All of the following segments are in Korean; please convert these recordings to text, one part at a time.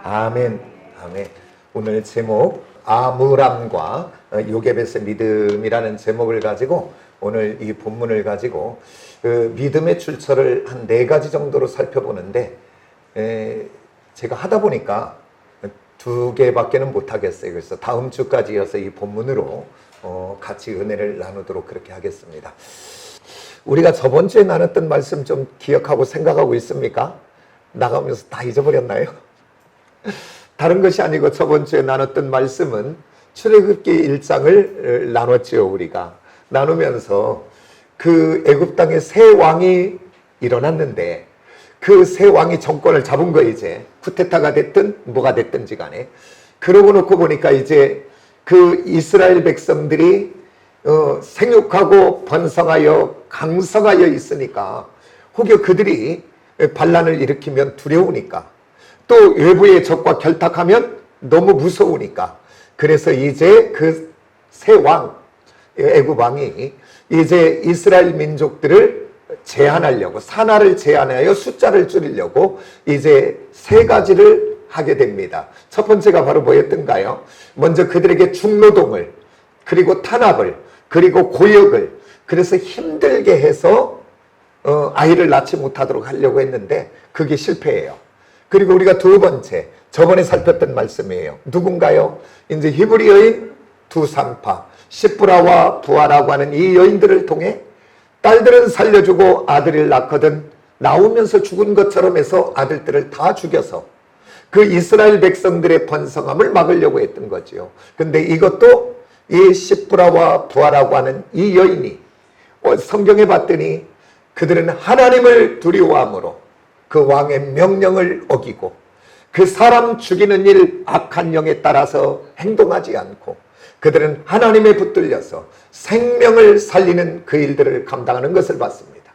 아멘. 아멘. 오늘 제목 아므람과 요게벳의 믿음이라는 제목을 가지고 오늘 이 본문을 가지고 그 믿음의 출처를 한 4가지 정도로 살펴보는데 제가 하다 보니까 2개밖에는 못하겠어요. 그래서 다음 주까지 이어서 이 본문으로 같이 은혜를 나누도록 그렇게 하겠습니다. 우리가 저번 주에 나눴던 말씀 좀 기억하고 생각하고 있습니까? 나가면서 다 잊어버렸나요? 다른 것이 아니고 저번 주에 나눴던 말씀은 출애굽기 1장을 나눴죠. 우리가 나누면서 그 애굽 땅에 새 왕이 일어났는데 그 새 왕이 정권을 잡은 거 이제 쿠데타가 됐든 뭐가 됐든지 간에 그러고 놓고 보니까 이제 그 이스라엘 백성들이 생육하고 번성하여 강성하여 있으니까 혹여 그들이 반란을 일으키면 두려우니까 또 외부의 적과 결탁하면 너무 무서우니까 그래서 이제 그 새 왕, 애굽 왕이 이제 이스라엘 민족들을 제한하려고 산하를 제한하여 숫자를 줄이려고 이제 3가지를 하게 됩니다. 첫 번째가 바로 뭐였던가요? 먼저 그들에게 중노동을 그리고 탄압을 그리고 고역을 그래서 힘들게 해서 아이를 낳지 못하도록 하려고 했는데 그게 실패예요. 그리고 우리가 2번째 저번에 살폈던 말씀이에요. 누군가요? 이제 히브리 여인 2산파 시프라와 부하라고 하는 이 여인들을 통해 딸들은 살려주고 아들을 낳거든 나오면서 죽은 것처럼 해서 아들들을 다 죽여서 그 이스라엘 백성들의 번성함을 막으려고 했던 거지요. 근데 이것도 이 시프라와 부하라고 하는 이 여인이 성경에 봤더니 그들은 하나님을 두려워함으로 그 왕의 명령을 어기고 그 사람 죽이는 일 악한 영에 따라서 행동하지 않고 그들은 하나님에 붙들려서 생명을 살리는 그 일들을 감당하는 것을 봤습니다.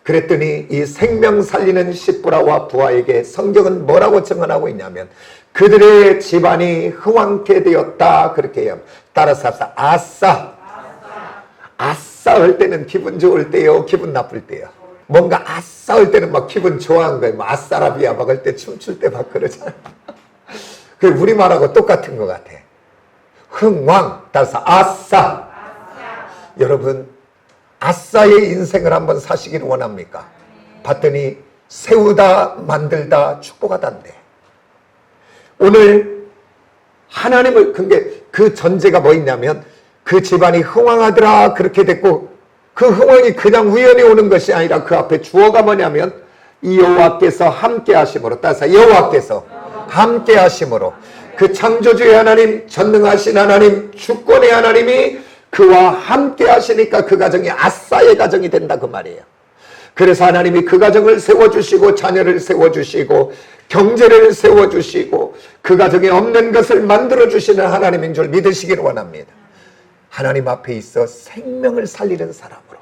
그랬더니 이 생명 살리는 시프라와 부하에게 성경은 뭐라고 증언하고 있냐면 그들의 집안이 흥왕케 되었다 그렇게 해요. 따라서 합시다. 아싸. 아싸 할 때는 기분 좋을 때요, 기분 나쁠 때요. 뭔가 아싸 할 때는 막 기분 좋아한 거예요. 뭐 아싸라비아 막 할 때 춤출 때 막 그러잖아요. 그 우리말하고 똑같은 것 같아. 흥왕, 따라서 아싸. 여러분 아싸의 인생을 한번 사시기를 원합니까? 봤더니 세우다 만들다 축복하단데 오늘 하나님을 그 전제가 뭐 있냐면 그 집안이 흥왕하더라 그렇게 됐고 그 흥왕이 그냥 우연히 오는 것이 아니라 그 앞에 주어가 뭐냐면 이 여호와께서 함께 하심으로 따라서 여호와께서 함께 하심으로 그 창조주의 하나님 전능하신 하나님 주권의 하나님이 그와 함께 하시니까 그 가정이 아싸의 가정이 된다 그 말이에요. 그래서 하나님이 그 가정을 세워주시고 자녀를 세워주시고 경제를 세워주시고 그 가정에 없는 것을 만들어주시는 하나님인 줄 믿으시기를 원합니다. 하나님 앞에 있어 생명을 살리는 사람으로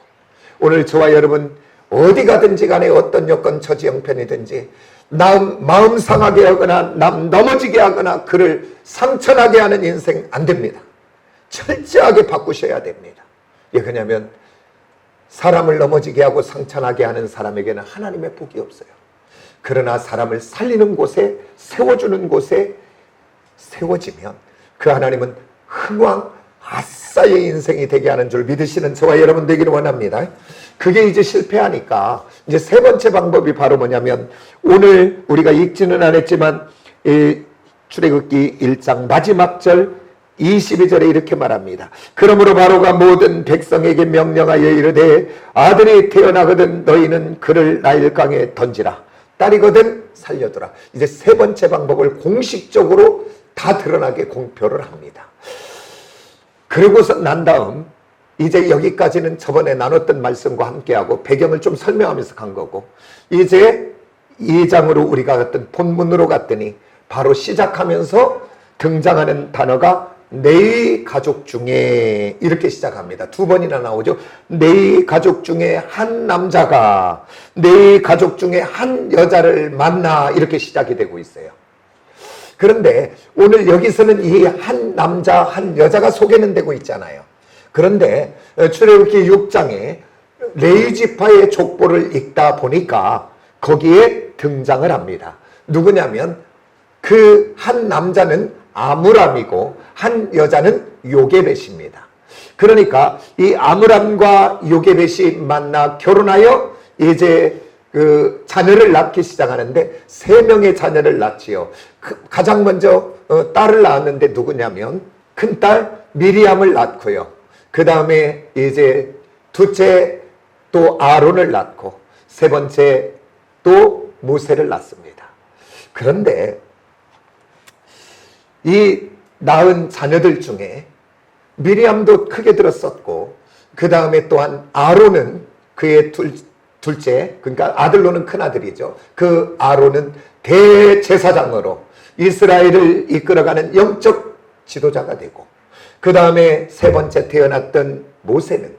오늘 저와 여러분 어디 가든지 간에 어떤 여건 처지 형편이든지 마음 상하게 하거나 남 넘어지게 하거나 그를 상처나게 하는 인생 안 됩니다. 철저하게 바꾸셔야 됩니다. 왜냐하면 사람을 넘어지게 하고 상처나게 하는 사람에게는 하나님의 복이 없어요. 그러나 사람을 살리는 곳에 세워주는 곳에 세워지면 그 하나님은 흥왕 아싸의 인생이 되게 하는 줄 믿으시는 저와 여러분 되기를 원합니다. 그게 이제 실패하니까 이제 3번째 방법이 바로 뭐냐면 오늘 우리가 읽지는 않았지만 출애굽기 1장 마지막 절 22절에 이렇게 말합니다. 그러므로 바로가 모든 백성에게 명령하여 이르되 아들이 태어나거든 너희는 그를 나일강에 던지라 딸이거든 살려두라. 이제 3번째 방법을 공식적으로 다 드러나게 공표를 합니다. 그러고서 난 다음 이제 여기까지는 저번에 나눴던 말씀과 함께하고 배경을 좀 설명하면서 간 거고 이제 2장으로 우리가 갔던 본문으로 갔더니 바로 시작하면서 등장하는 단어가 내 가족 중에 이렇게 시작합니다. 2번이나 나오죠. 내 가족 중에 한 남자가 내 가족 중에 한 여자를 만나 이렇게 시작이 되고 있어요. 그런데 오늘 여기서는 이 한 남자 한 여자가 소개는 되고 있잖아요. 그런데 출애굽기 6장에 레위 지파의 족보를 읽다 보니까 거기에 등장을 합니다. 누구냐면 그 그 한 남자는 아므람이고 한 여자는 요게벳입니다. 그러니까 이 아므람과 요게벳이 만나 결혼하여 이제 그 자녀를 낳기 시작하는데 3명의 자녀를 낳지요. 가장 먼저 딸을 낳았는데 누구냐면 큰딸 미리암을 낳고요. 그 다음에 이제 둘째 또 아론을 낳고 세 번째 또 모세를 낳습니다. 그런데 이 낳은 자녀들 중에 미리암도 크게 들었었고 그 다음에 또한 아론은 그의 둘째, 그러니까 아들로는 큰아들이죠. 그 아론은 대제사장으로 이스라엘을 이끌어가는 영적 지도자가 되고 그 다음에 세 번째 태어났던 모세는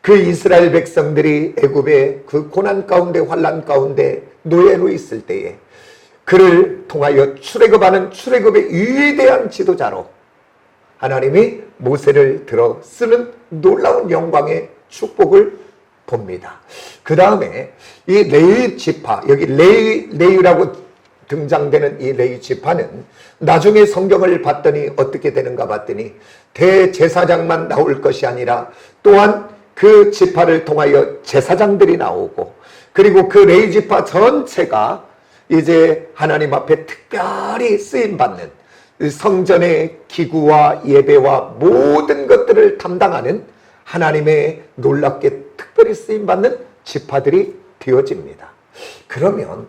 그 이스라엘 백성들이 애굽의 그 고난 가운데 환난 가운데 노예로 있을 때에 그를 통하여 출애굽하는 출애굽의 위대한 지도자로 하나님이 모세를 들어 쓰는 놀라운 영광의 축복을 봅니다. 그 다음에 이 레위 지파, 여기 레위라고 등장되는 이 레위 지파는 나중에 성경을 봤더니 어떻게 되는가 봤더니 대제사장만 나올 것이 아니라 또한 그 지파를 통하여 제사장들이 나오고 그리고 그 레위 지파 전체가 이제 하나님 앞에 특별히 쓰임받는 성전의 기구와 예배와 모든 것들을 담당하는 하나님의 놀랍게 특별히 쓰임받는 지파들이 되어집니다. 그러면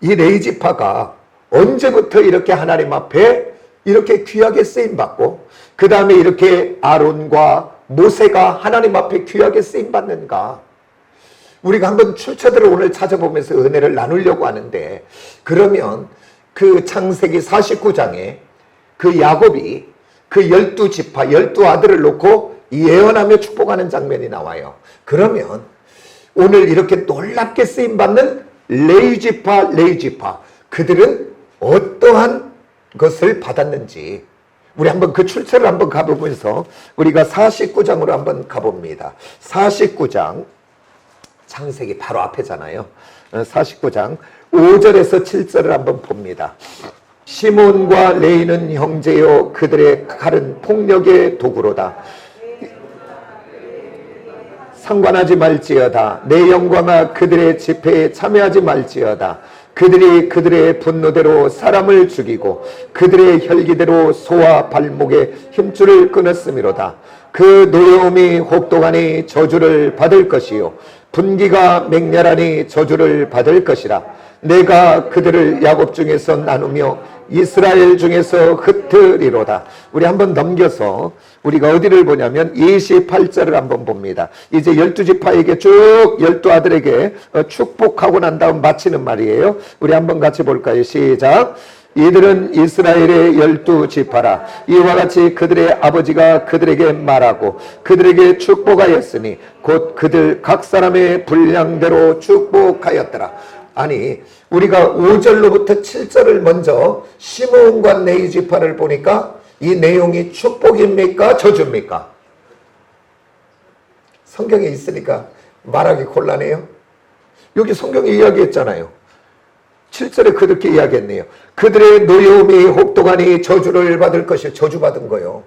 이 레위 지파가 언제부터 이렇게 하나님 앞에 이렇게 귀하게 쓰임받고 그 다음에 이렇게 아론과 모세가 하나님 앞에 귀하게 쓰임받는가? 우리가 한번 출처들을 오늘 찾아보면서 은혜를 나누려고 하는데 그러면 그 창세기 49장에 그 야곱이 그 12지파 12아들을 놓고 예언하며 축복하는 장면이 나와요. 그러면 오늘 이렇게 놀랍게 쓰임받는 레위지파 그들은 어떠한 것을 받았는지 우리 한번 그 출처를 한번 가보면서 우리가 49장으로 한번 가봅니다. 49장 창세기 바로 앞에잖아요. 49장 5절에서 7절을 한번 봅니다. 시몬과 레위는 형제요 그들의 칼은 폭력의 도구로다. 상관하지 말지어다. 내 영광아 그들의 집회에 참여하지 말지어다. 그들이 그들의 분노대로 사람을 죽이고 그들의 혈기대로 소와 발목에 힘줄을 끊었음이로다. 그 노여움이 혹독하니 저주를 받을 것이요 분기가 맹렬하니 저주를 받을 것이라. 내가 그들을 야곱 중에서 나누며 이스라엘 중에서 흩으리로다. 우리 한번 넘겨서 우리가 어디를 보냐면 28절을 한번 봅니다. 이제 12지파에게 쭉 12아들에게 축복하고 난 다음 마치는 말이에요. 우리 한번 같이 볼까요? 시작. 이들은 이스라엘의 12지파라. 이와 같이 그들의 아버지가 그들에게 말하고 그들에게 축복하였으니 곧 그들 각 사람의 분량대로 축복하였더라. 아니 우리가 5절로부터 7절을 먼저 시므온과 레위 지파를 보니까 이 내용이 축복입니까? 저주입니까? 성경에 있으니까 말하기 곤란해요. 여기 성경에 이야기했잖아요. 7절에 그렇게 이야기했네요. 그들의 노여움이 혹독하니 저주를 받을 것이 저주받은 거요.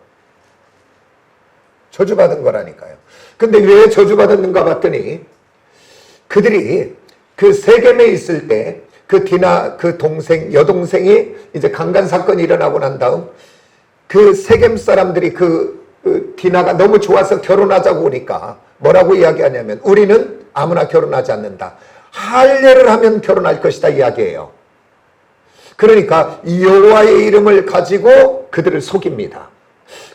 저주받은 거라니까요. 근데 왜 저주받았는가 봤더니 그들이 그 세겜에 있을 때 그 디나 그 동생 여동생이 이제 강간 사건이 일어나고 난 다음 그 세겜 사람들이 그 디나가 너무 좋아서 결혼하자고 오니까 뭐라고 이야기하냐면 우리는 아무나 결혼하지 않는다. 할례를 하면 결혼할 것이다 이야기해요. 그러니까 여호와의 이름을 가지고 그들을 속입니다.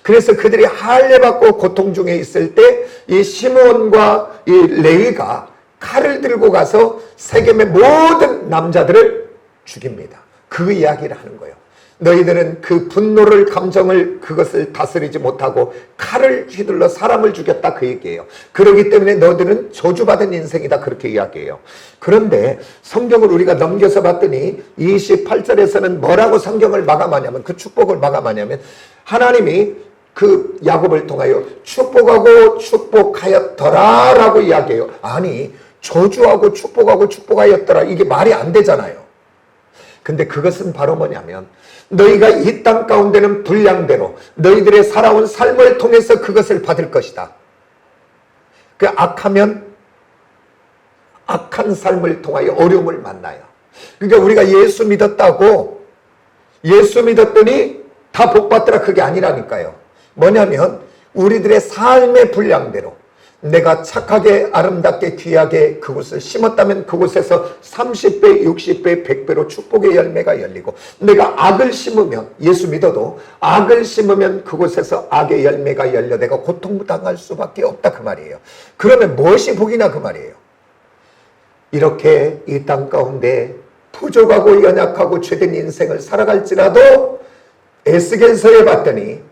그래서 그들이 할례 받고 고통 중에 있을 때 이 시므온과 이 레위가 칼을 들고 가서 세겜의 모든 남자들을 죽입니다. 그 이야기를 하는 거예요. 너희들은 그 분노를 감정을 그것을 다스리지 못하고 칼을 휘둘러 사람을 죽였다 그 얘기예요. 그렇기 때문에 너희들은 저주받은 인생이다 그렇게 이야기해요. 그런데 성경을 우리가 넘겨서 봤더니 28절에서는 뭐라고 성경을 마감하냐면 그 축복을 마감하냐면 하나님이 그 야곱을 통하여 축복하고 축복하였더라 라고 이야기해요. 아니 저주하고 축복하고 축복하였더라 이게 말이 안 되잖아요. 근데 그것은 바로 뭐냐면 너희가 이 땅 가운데는 분량대로 너희들의 살아온 삶을 통해서 그것을 받을 것이다. 그 악하면 악한 삶을 통하여 어려움을 만나요. 그러니까 우리가 예수 믿었다고 예수 믿었더니 다 복받더라, 그게 아니라니까요. 뭐냐면 우리들의 삶의 분량대로 내가 착하게 아름답게 귀하게 그곳을 심었다면 그곳에서 30배, 60배, 100배로 축복의 열매가 열리고, 내가 악을 심으면, 예수 믿어도 악을 심으면 그곳에서 악의 열매가 열려 내가 고통당할 수밖에 없다, 그 말이에요. 그러면 무엇이 복이냐, 그 말이에요. 이렇게 이 땅 가운데 부족하고 연약하고 죄된 인생을 살아갈지라도 에스겔서에 봤더니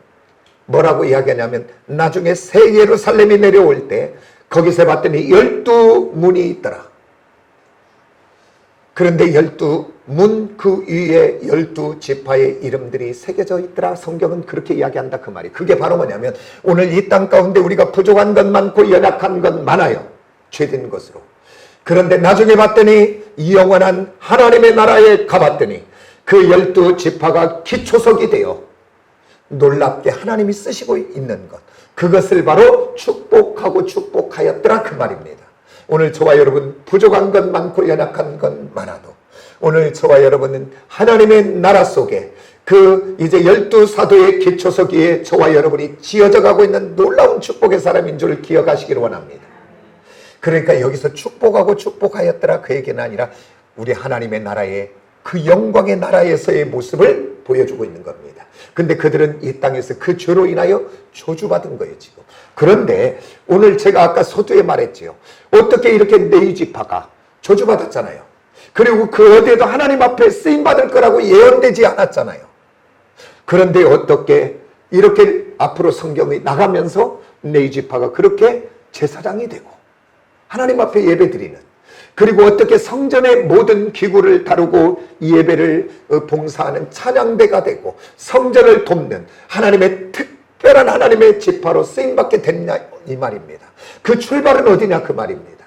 뭐라고 이야기하냐면 나중에 새 예루살렘이 내려올 때 거기서 봤더니 12문이 있더라. 그런데 12문 그 위에 12지파의 이름들이 새겨져 있더라. 성경은 그렇게 이야기한다, 그 말이. 그게 바로 뭐냐면 오늘 이 땅 가운데 우리가 부족한 것 많고 연약한 것 많아요, 죄된 것으로. 그런데 나중에 봤더니 영원한 하나님의 나라에 가봤더니 그 12지파가 기초석이 되어 놀랍게 하나님이 쓰시고 있는 것, 그것을 바로 축복하고 축복하였더라, 그 말입니다. 오늘 저와 여러분 부족한 것 많고 연약한 것 많아도 오늘 저와 여러분은 하나님의 나라 속에 그 이제 12사도의 기초석 위에 저와 여러분이 지어져 가고 있는 놀라운 축복의 사람인 줄 기억하시기를 원합니다. 그러니까 여기서 축복하고 축복하였더라, 그 얘기는 아니라 우리 하나님의 나라의 그 영광의 나라에서의 모습을 보여주고 있는 겁니다. 근데 그들은 이 땅에서 그 죄로 인하여 저주받은 거예요, 지금. 그런데 오늘 제가 아까 서두에 말했지요. 어떻게 이렇게 네이지파가 저주받았잖아요. 그리고 그 어디에도 하나님 앞에 쓰임받을 거라고 예언되지 않았잖아요. 그런데 어떻게 이렇게 앞으로 성경이 나가면서 네이지파가 그렇게 제사장이 되고 하나님 앞에 예배드리는, 그리고 어떻게 성전의 모든 기구를 다루고 예배를 봉사하는 찬양대가 되고 성전을 돕는 하나님의 특별한 하나님의 지파로 쓰임받게 됐냐, 이 말입니다. 그 출발은 어디냐, 그 말입니다.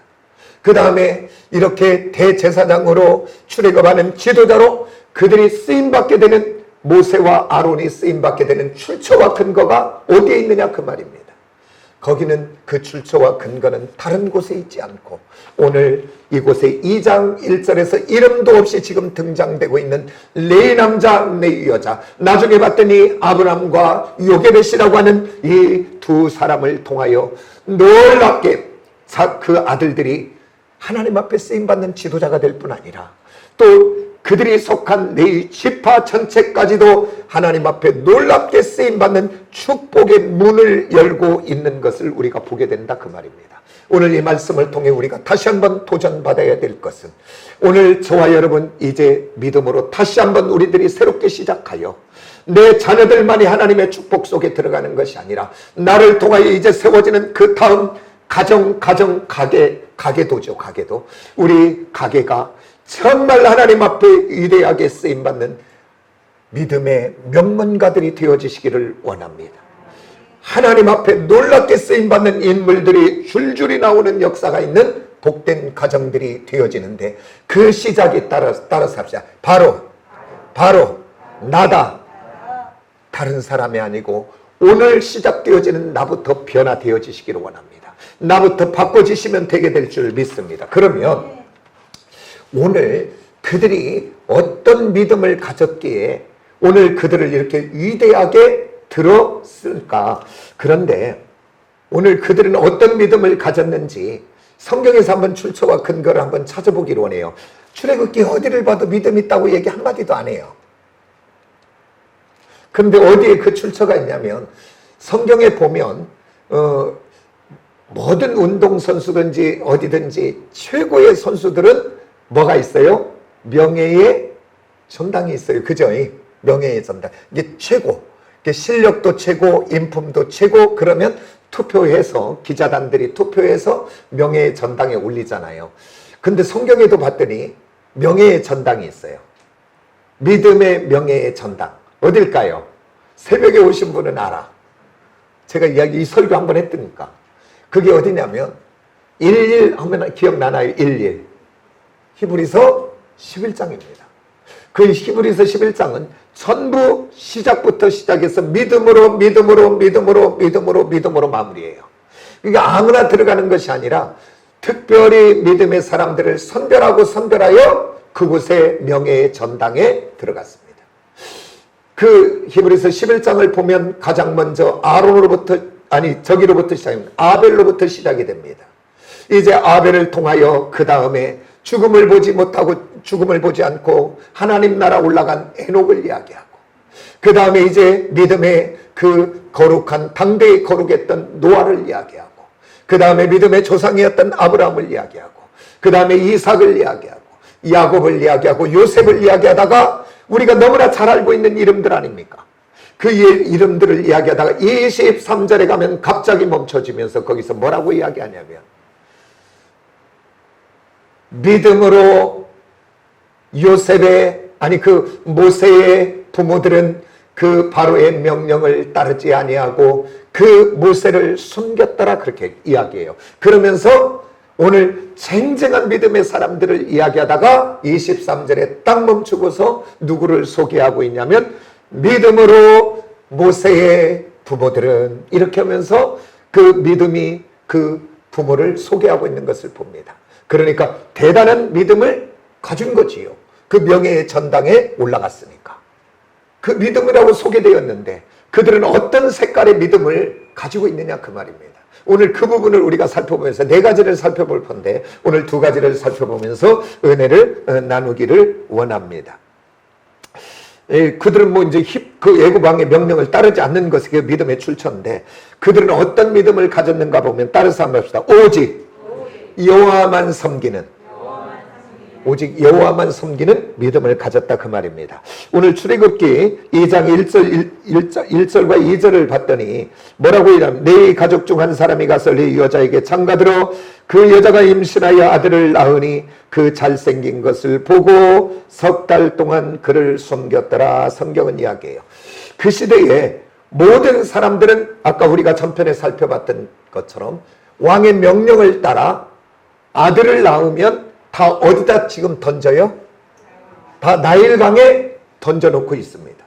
그 다음에 이렇게 대제사장으로 출애굽하는 지도자로 그들이 쓰임받게 되는, 모세와 아론이 쓰임받게 되는 출처와 근거가 어디에 있느냐, 그 말입니다. 거기는 그 출처와 근거는 다른 곳에 있지 않고 오늘 이곳에 2장 1절에서 이름도 없이 지금 등장되고 있는 네 남자 네 여자, 나중에 봤더니 아브람과 요게벳이라고 하는 이 두 사람을 통하여 놀랍게 그 아들들이 하나님 앞에 쓰임받는 지도자가 될 뿐 아니라 또 그들이 속한 네 지파 전체까지도 하나님 앞에 놀랍게 쓰임받는 축복의 문을 열고 있는 것을 우리가 보게 된다, 그 말입니다. 오늘 이 말씀을 통해 우리가 다시 한번 도전받아야 될 것은, 오늘 저와 여러분 이제 믿음으로 다시 한번 우리들이 새롭게 시작하여 내 자녀들만이 하나님의 축복 속에 들어가는 것이 아니라 나를 통하여 이제 세워지는 그 다음 가게도죠. 가게도. 우리 가게가 정말 하나님 앞에 위대하게 쓰임받는 믿음의 명문가들이 되어지시기를 원합니다. 하나님 앞에 놀랍게 쓰임받는 인물들이 줄줄이 나오는 역사가 있는 복된 가정들이 되어지는데 그 시작이 따라서 합시다. 바로 나다. 다른 사람이 아니고 오늘 시작되어지는 나부터 변화되어지시기를 원합니다. 나부터 바꿔지시면 되게 될 줄 믿습니다. 그러면 오늘 그들이 어떤 믿음을 가졌기에 오늘 그들을 이렇게 위대하게 들었을까? 그런데 오늘 그들은 어떤 믿음을 가졌는지 성경에서 한번 출처와 근거를 한번 찾아보기를 원해요. 출애굽기 어디를 봐도 믿음 있다고 얘기 한마디도 안 해요. 그런데 어디에 그 출처가 있냐면 성경에 보면 모든 운동선수든지 어디든지 최고의 선수들은 뭐가 있어요? 명예의 전당이 있어요. 그죠? 명예의 전당. 이게 최고. 이게 실력도 최고, 인품도 최고. 그러면 투표해서, 기자단들이 투표해서 명예의 전당에 올리잖아요. 근데 성경에도 봤더니 명예의 전당이 있어요. 믿음의 명예의 전당. 어딜까요? 새벽에 오신 분은 알아. 제가 이 설교 한번 했으니까. 그게 어디냐면 11 하면 기억나나요? 11. 히브리서 11장입니다. 그 히브리서 11장은 전부 시작부터 시작해서 믿음으로 마무리해요. 그러니까 아무나 들어가는 것이 아니라 특별히 믿음의 사람들을 선별하여 그곳의 명예의 전당에 들어갔습니다. 그 히브리서 11장을 보면 가장 먼저 저기로부터 시작합니다. 아벨로부터 시작이 됩니다. 이제 아벨을 통하여 그 다음에 죽음을 보지 않고 하나님 나라 올라간 에녹을 이야기하고, 그 다음에 이제 믿음의 그 거룩한 당대의 거룩했던 노아를 이야기하고, 그 다음에 믿음의 조상이었던 아브라함을 이야기하고, 그 다음에 이삭을 이야기하고, 야곱을 이야기하고, 요셉을 이야기하다가 우리가 너무나 잘 알고 있는 이름들 아닙니까? 그 이름들을 이야기하다가 23절에 가면 갑자기 멈춰지면서 거기서 뭐라고 이야기하냐면, 믿음으로 모세의 부모들은 그 바로의 명령을 따르지 아니하고 그 모세를 숨겼더라, 그렇게 이야기해요. 그러면서 오늘 쟁쟁한 믿음의 사람들을 이야기하다가 23절에 딱 멈추고서 누구를 소개하고 있냐면, 믿음으로 모세의 부모들은, 이렇게 하면서 그 믿음이 그 부모를 소개하고 있는 것을 봅니다. 그러니까 대단한 믿음을 가진 거지요. 그 명예의 전당에 올라갔으니까. 그 믿음이라고 소개되었는데 그들은 어떤 색깔의 믿음을 가지고 있느냐, 그 말입니다. 오늘 그 부분을 우리가 살펴보면서 네 가지를 살펴볼 건데, 오늘 두 가지를 살펴보면서 은혜를 나누기를 원합니다. 그들은 그 애굽왕의 명령을 따르지 않는 것이 그 믿음의 출처인데, 그들은 어떤 믿음을 가졌는가 보면 따라서 한번 합시다. 오직 여호와만 섬기는 믿음을 가졌다, 그 말입니다. 오늘 출애굽기 2장 1절과 2절을 봤더니 뭐라고 이러냐면, 네 가족 중 한 사람이 가서 네 여자에게 장가들어 그 여자가 임신하여 아들을 낳으니 그 잘생긴 것을 보고 석 달 동안 그를 숨겼더라. 성경은 이야기해요. 그 시대에 모든 사람들은 아까 우리가 전편에 살펴봤던 것처럼 왕의 명령을 따라 아들을 낳으면 다 어디다 지금 던져요? 다 나일강에 던져놓고 있습니다.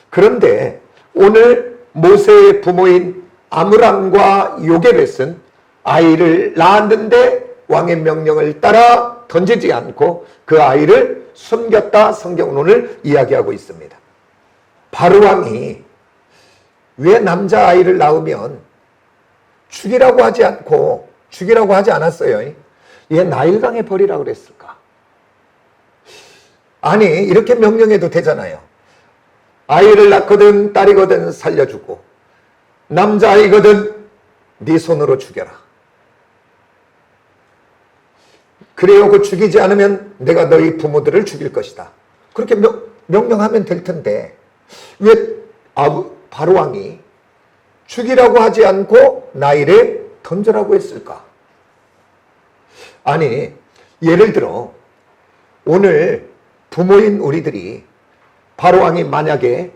그런데 오늘 모세의 부모인 아므람과 요게벳은 아이를 낳았는데 왕의 명령을 따라 던지지 않고 그 아이를 숨겼다, 성경은 오늘 이야기하고 있습니다. 바로왕이 왜 남자아이를 낳으면 죽이라고 하지 않았어요? 얘 나일강에 버리라고 그랬을까? 아니, 이렇게 명령해도 되잖아요. 아이를 낳거든 딸이거든 살려주고, 남자아이거든 네 손으로 죽여라. 그래오고 죽이지 않으면 내가 너희 부모들을 죽일 것이다. 그렇게 명령하면 될 텐데 왜 바로왕이 죽이라고 하지 않고 나일에 던져라고 했을까? 아니, 예를 들어 오늘 부모인 우리들이 바로왕이 만약에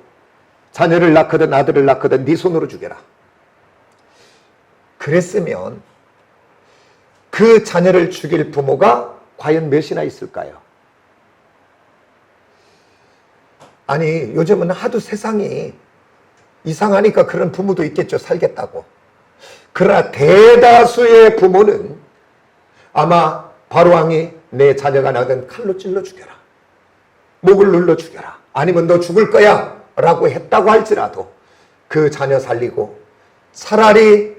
자녀를 낳거든 아들을 낳거든 네 손으로 죽여라, 그랬으면 그 자녀를 죽일 부모가 과연 몇이나 있을까요? 아니, 요즘은 하도 세상이 이상하니까 그런 부모도 있겠죠, 살겠다고. 그러나 대다수의 부모는 아마 바로왕이 내 자녀가 나든 칼로 찔러 죽여라, 목을 눌러 죽여라, 아니면 너 죽을 거야 라고 했다고 할지라도 그 자녀 살리고 차라리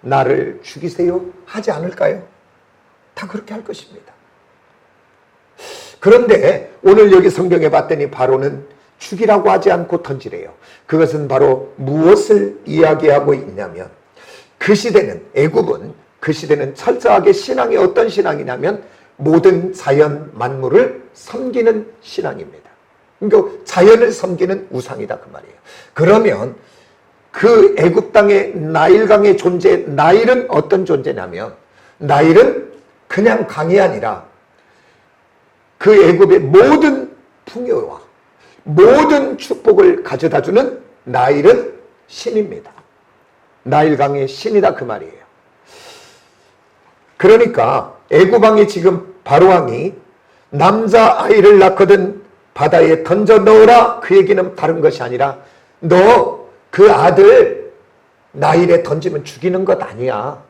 나를 죽이세요 하지 않을까요? 다 그렇게 할 것입니다. 그런데 오늘 여기 성경에 봤더니 바로는 죽이라고 하지 않고 던지래요. 그것은 바로 무엇을 이야기하고 있냐면, 그 시대는, 애굽은 그 시대는 철저하게 신앙이 어떤 신앙이냐면 모든 자연 만물을 섬기는 신앙입니다. 그러니까 자연을 섬기는 우상이다, 그 말이에요. 그러면 그 애굽 땅의 나일강의 존재, 나일은 어떤 존재냐면, 나일은 그냥 강이 아니라 그 애굽의 모든 풍요와 모든 축복을 가져다주는 나일은 신입니다. 나일강의 신이다, 그 말이에요. 그러니까 애굽 왕이 지금 바로왕이 남자아이를 낳거든 바다에 던져 넣으라. 그 얘기는 다른 것이 아니라 너 그 아들 나일에 던지면 죽이는 것 아니야.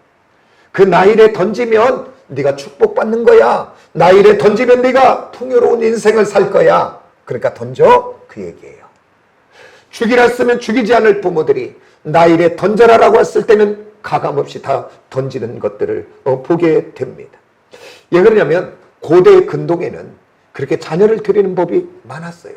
그 나일에 던지면 네가 축복받는 거야. 나일에 던지면 네가 풍요로운 인생을 살 거야. 그러니까 던져, 그 얘기예요. 죽이라 쓰면 죽이지 않을 부모들이 나일에 던져라라고 했을 때는 가감없이 다 던지는 것들을 보게 됩니다. 왜 그러냐면 고대 근동에는 그렇게 자녀를 드리는 법이 많았어요.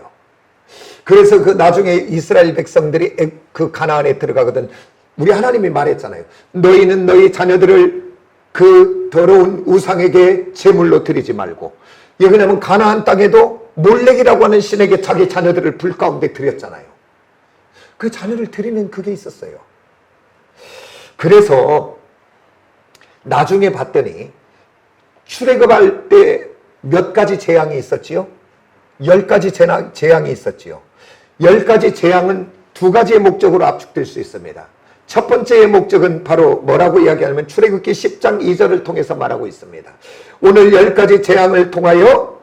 그래서 그 나중에 이스라엘 백성들이 그 가나안에 들어가거든 우리 하나님이 말했잖아요. 너희는 너희 자녀들을 그 더러운 우상에게 제물로 드리지 말고. 왜냐하면 가나안 땅에도 몰렉이라고 하는 신에게 자기 자녀들을 불 가운데 드렸잖아요. 그 자녀를 드리는 그게 있었어요. 그래서 나중에 봤더니 출애굽할 때 몇 가지 재앙이 있었지요? 10가지 재앙이 있었지요. 10가지 재앙은 두 가지의 목적으로 압축될 수 있습니다. 첫 번째의 목적은 바로 뭐라고 이야기하냐면 출애굽기 10장 2절을 통해서 말하고 있습니다. 오늘 10가지 재앙을 통하여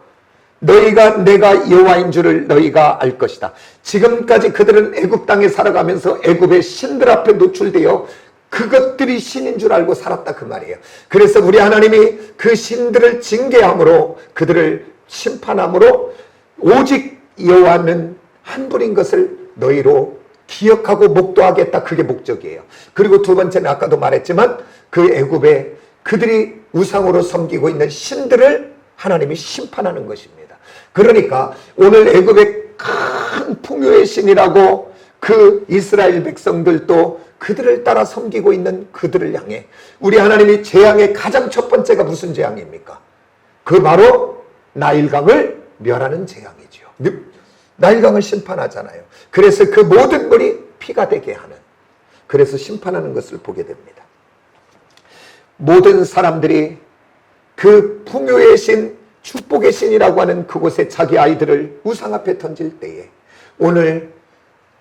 너희가 내가 여호와인 줄을 너희가 알 것이다. 지금까지 그들은 애굽 땅에 살아가면서 애굽의 신들 앞에 노출되어 그것들이 신인 줄 알고 살았다, 그 말이에요. 그래서 우리 하나님이 그 신들을 징계함으로 그들을 심판함으로 오직 여호와는 한 분인 것을 너희로 기억하고 목도하겠다. 그게 목적이에요. 그리고 두 번째는 아까도 말했지만 그 애굽에 그들이 우상으로 섬기고 있는 신들을 하나님이 심판하는 것입니다. 그러니까 오늘 애굽의 큰 풍요의 신이라고 그 이스라엘 백성들도 그들을 따라 섬기고 있는 그들을 향해 우리 하나님이 재앙의 가장 첫 번째가 무슨 재앙입니까? 그 바로 나일강을 멸하는 재앙이죠. 나일강을 심판하잖아요. 그래서 그 모든 물이 피가 되게 하는, 그래서 심판하는 것을 보게 됩니다. 모든 사람들이 그 풍요의 신, 축복의 신이라고 하는 그곳에 자기 아이들을 우상 앞에 던질 때에 오늘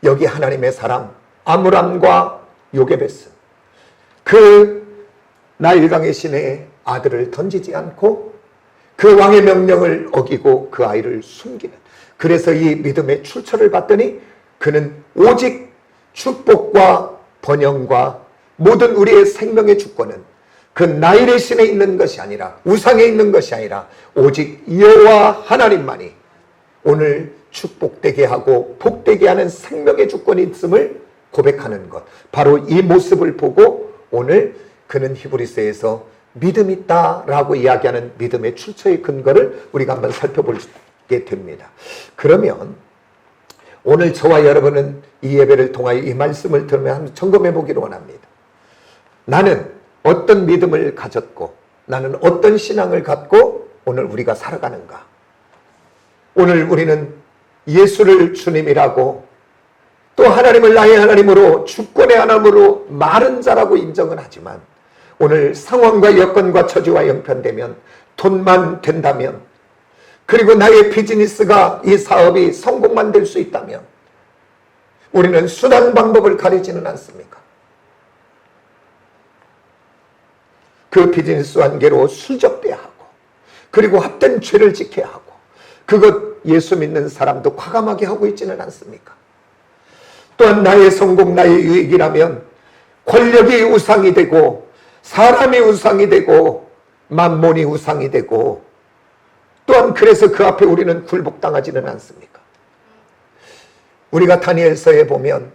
여기 하나님의 사람 아므람과 요게베스, 그 나일강의 신의 아들을 던지지 않고 그 왕의 명령을 어기고 그 아이를 숨기는, 그래서 이 믿음의 출처를 봤더니 그는 오직 축복과 번영과 모든 우리의 생명의 주권은 그 나일의 신에 있는 것이 아니라, 우상에 있는 것이 아니라 오직 여호와 하나님만이 오늘 축복되게 하고 복되게 하는 생명의 주권이 있음을 고백하는 것, 바로 이 모습을 보고 오늘 그는 히브리서에서 믿음 있다라고 이야기하는 믿음의 출처의 근거를 우리가 한번 살펴보게 됩니다. 그러면 오늘 저와 여러분은 이 예배를 통하여 이 말씀을 들으며 한번 점검해 보기를 원합니다. 나는 어떤 믿음을 가졌고 나는 어떤 신앙을 갖고 오늘 우리가 살아가는가? 오늘 우리는 예수를 주님이라고 또 하나님을 나의 하나님으로 주권의 하나님으로 마른 자라고 인정은 하지만 오늘 상황과 여건과 처지와 형편되면 돈만 된다면 그리고 나의 비즈니스가 이 사업이 성공만 될 수 있다면 우리는 수단 방법을 가리지는 않습니까? 그 비즈니스 관계로 술접대야 하고 그리고 헛된 죄를 지켜야 하고 그것 예수 믿는 사람도 과감하게 하고 있지는 않습니까? 또한 나의 성공, 나의 유익이라면 권력이 우상이 되고 사람이 우상이 되고 만몬이 우상이 되고 또한 그래서 그 앞에 우리는 굴복당하지는 않습니까? 우리가 다니엘서에 보면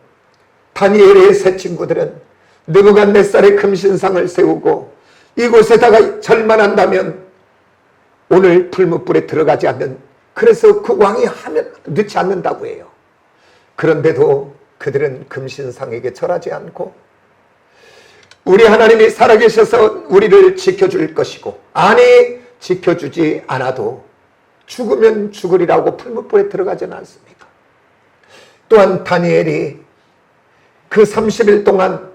다니엘의 세 친구들은 느부갓네살의 금신상을 세우고 이곳에다가 절만한다면 오늘 불못불에 들어가지 않는, 그래서 그 왕이 하면 넣지 않는다고 해요. 그런데도 그들은 금신상에게 절하지 않고 우리 하나님이 살아계셔서 우리를 지켜줄 것이고 아니 지켜주지 않아도 죽으면 죽으리라고 풀무불에 들어가지는 않습니까? 또한 다니엘이 그 30일 동안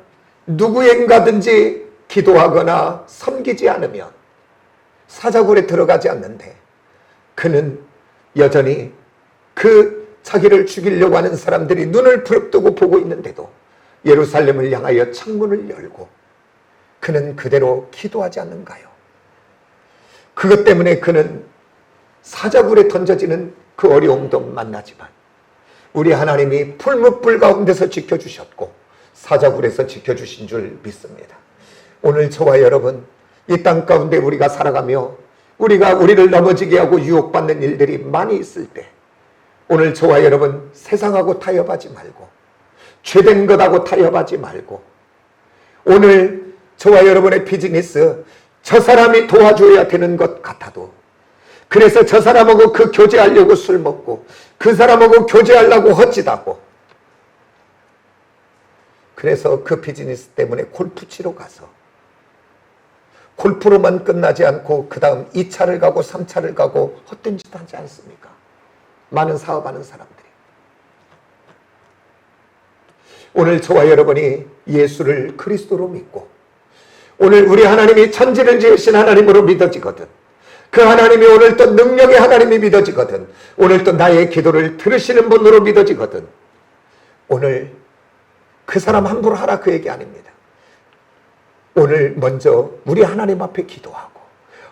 누구인가든지 기도하거나 섬기지 않으면 사자굴에 들어가지 않는데 그는 여전히 그 자기를 죽이려고 하는 사람들이 눈을 부릅뜨고 보고 있는데도 예루살렘을 향하여 창문을 열고 그는 그대로 기도하지 않는가요? 그것 때문에 그는 사자굴에 던져지는 그 어려움도 만나지만 우리 하나님이 풀무불 가운데서 지켜주셨고 사자굴에서 지켜주신 줄 믿습니다. 오늘 저와 여러분 이 땅 가운데 우리가 살아가며 우리가 우리를 넘어지게 하고 유혹받는 일들이 많이 있을 때 오늘 저와 여러분 세상하고 타협하지 말고 죄된 것하고 타협하지 말고 오늘 저와 여러분의 비즈니스 저 사람이 도와줘야 되는 것 같아도 그래서 저 사람하고 그 교제하려고 술 먹고 그 사람하고 교제하려고 헛짓하고 그래서 그 비즈니스 때문에 골프 치러 가서 골프로만 끝나지 않고 그 다음 2차를 가고 3차를 가고 헛된 짓 하지 않습니까? 많은 사업하는 사람들이. 오늘 저와 여러분이 예수를 그리스도로 믿고 오늘 우리 하나님이 천지를 지으신 하나님으로 믿어지거든 그 하나님이 오늘 또 능력의 하나님이 믿어지거든 오늘 또 나의 기도를 들으시는 분으로 믿어지거든 오늘 그 사람 함부로 하라 그 얘기 아닙니다. 오늘 먼저 우리 하나님 앞에 기도하고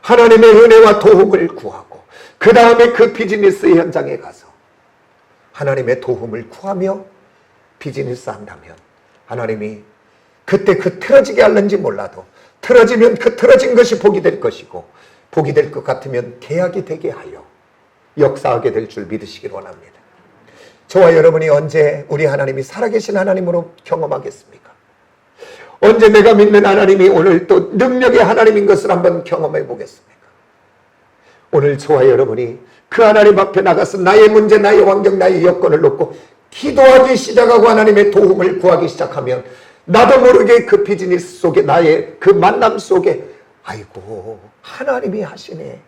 하나님의 은혜와 도움을 구하고 그 다음에 그 비즈니스 현장에 가서 하나님의 도움을 구하며 비즈니스 한다면 하나님이 그때 그 틀어지게 할는지 몰라도 틀어지면 그 틀어진 것이 복이 될 것이고 복이 될 것 같으면 계약이 되게 하여 역사하게 될 줄 믿으시길 원합니다. 저와 여러분이 언제 우리 하나님이 살아계신 하나님으로 경험하겠습니까? 언제 내가 믿는 하나님이 오늘 또 능력의 하나님인 것을 한번 경험해 보겠습니까? 오늘 저와 여러분이 그 하나님 앞에 나가서 나의 문제, 나의 환경, 나의 여건을 놓고 기도하기 시작하고 하나님의 도움을 구하기 시작하면 나도 모르게 그 비즈니스 속에 나의 그 만남 속에 아이고 하나님이 하시네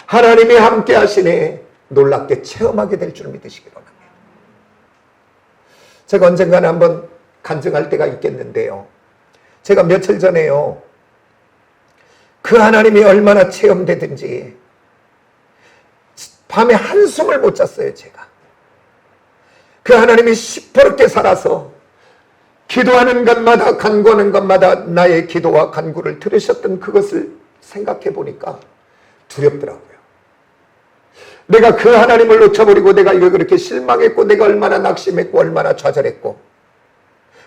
하나님이 함께 하시네 놀랍게 체험하게 될 줄 믿으시기 바랍니다. 제가 언젠가는 한번 간증할 때가 있겠는데요. 제가 며칠 전에요. 그 하나님이 얼마나 체험되든지 밤에 한숨을 못 잤어요. 제가. 그 하나님이 시퍼렇게 살아서 기도하는 것마다 간구하는 것마다 나의 기도와 간구를 들으셨던 그것을 생각해 보니까 두렵더라고요. 내가 그 하나님을 놓쳐버리고 내가 이거 그렇게 실망했고 내가 얼마나 낙심했고 얼마나 좌절했고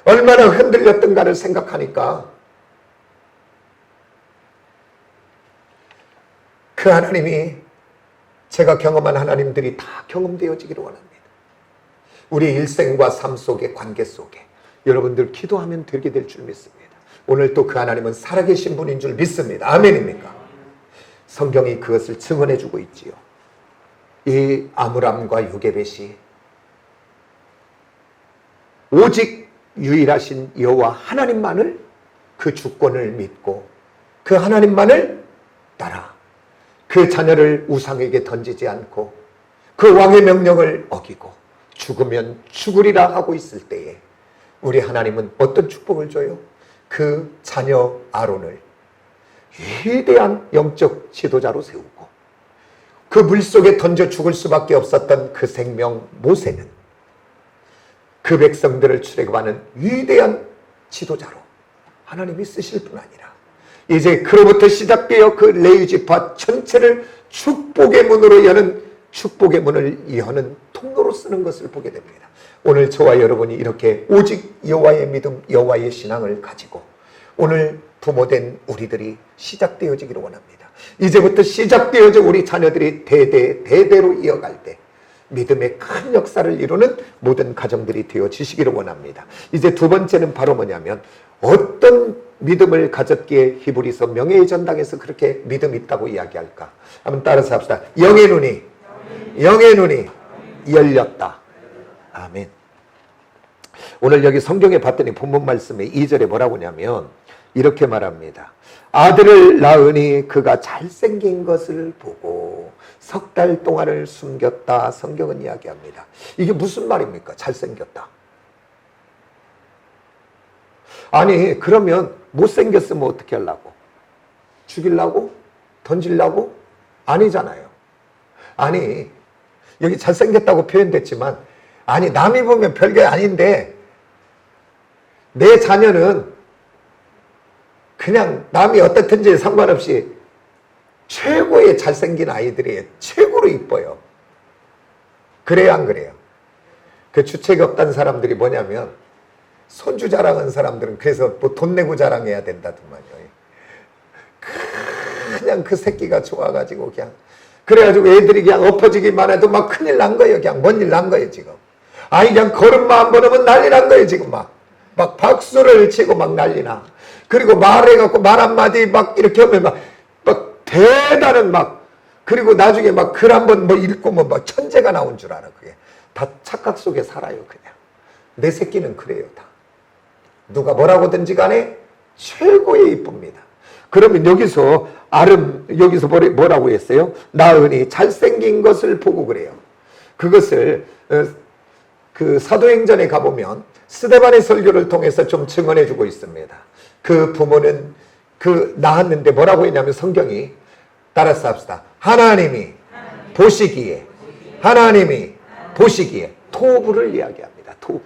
얼마나 흔들렸던가를 생각하니까 그 하나님이 제가 경험한 하나님들이 다 경험되어지기를 원합니다. 우리 일생과 삶 속의 관계 속에 여러분들 기도하면 되게 될 줄 믿습니다. 오늘 또 그 하나님은 살아계신 분인 줄 믿습니다. 아멘입니까? 성경이 그것을 증언해 주고 있지요. 이 아므람과 요게벳이 오직 유일하신 여호와 하나님만을 그 주권을 믿고 그 하나님만을 따라 그 자녀를 우상에게 던지지 않고 그 왕의 명령을 어기고 죽으면 죽으리라 하고 있을 때에 우리 하나님은 어떤 축복을 줘요? 그 자녀 아론을 위대한 영적 지도자로 세우고 그 물속에 던져 죽을 수밖에 없었던 그 생명 모세는 그 백성들을 출애굽하는 위대한 지도자로 하나님이 쓰실 뿐 아니라 이제 그로부터 시작되어 그 레위지파 전체를 축복의 문으로 여는 축복의 문을 여는 통로로 쓰는 것을 보게 됩니다. 오늘 저와 여러분이 이렇게 오직 여호와의 믿음, 여호와의 신앙을 가지고 오늘 부모된 우리들이 시작되어지기를 원합니다. 이제부터 시작되어져 우리 자녀들이 대대로 이어갈 때 믿음의 큰 역사를 이루는 모든 가정들이 되어지시기를 원합니다. 이제 두 번째는 바로 뭐냐면 어떤 믿음을 가졌기에 히브리서 명예의 전당에서 그렇게 믿음이 있다고 이야기할까? 한번 따라서 합시다. 영의 눈이 열렸다. 아멘. 오늘 여기 성경에 봤더니 본문 말씀에 2절에 뭐라고 하냐면 이렇게 말합니다. 아들을 낳으니 그가 잘생긴 것을 보고 석 달 동안을 숨겼다. 성경은 이야기합니다. 이게 무슨 말입니까? 잘생겼다. 아니 그러면 못생겼으면 어떻게 하려고? 죽이려고? 던지려고? 아니잖아요. 아니 여기 잘생겼다고 표현됐지만 아니 남이 보면 별게 아닌데 내 자녀는 그냥 남이 어떻든지 상관없이 최고의 잘생긴 아이들이 최고로 이뻐요. 그래요, 안 그래요? 그 주책 없던 사람들이 뭐냐면 손주 자랑한 사람들은 그래서 뭐 돈 내고 자랑해야 된다더만요. 그냥 그 새끼가 좋아가지고 그냥 그래가지고 애들이 그냥 엎어지기만 해도 막 큰일 난 거예요. 그냥 뭔 일 난 거예요 지금. 아니 그냥 걸음만 한 번 하면 난리 난 거예요 지금. 막 박수를 치고 막 난리나. 그리고 말해갖고 말 한마디 막 이렇게 하면 막 대단한 그리고 나중에 막 글 한번 뭐 읽고 막 천재가 나온 줄 알아. 그게 다 착각 속에 살아요. 그냥 내 새끼는 그래요. 다 누가 뭐라고든지 간에 최고의 이쁩니다. 그러면 여기서 여기서 뭐라고 했어요? 나은이 잘생긴 것을 보고 그래요. 그것을 그 사도행전에 가보면 스데반의 설교를 통해서 좀 증언해 주고 있습니다. 그 부모는 낳았는데 뭐라고 했냐면 성경이 따라서 합시다. 하나님이 보시기에 토부를 이야기합니다. 토부.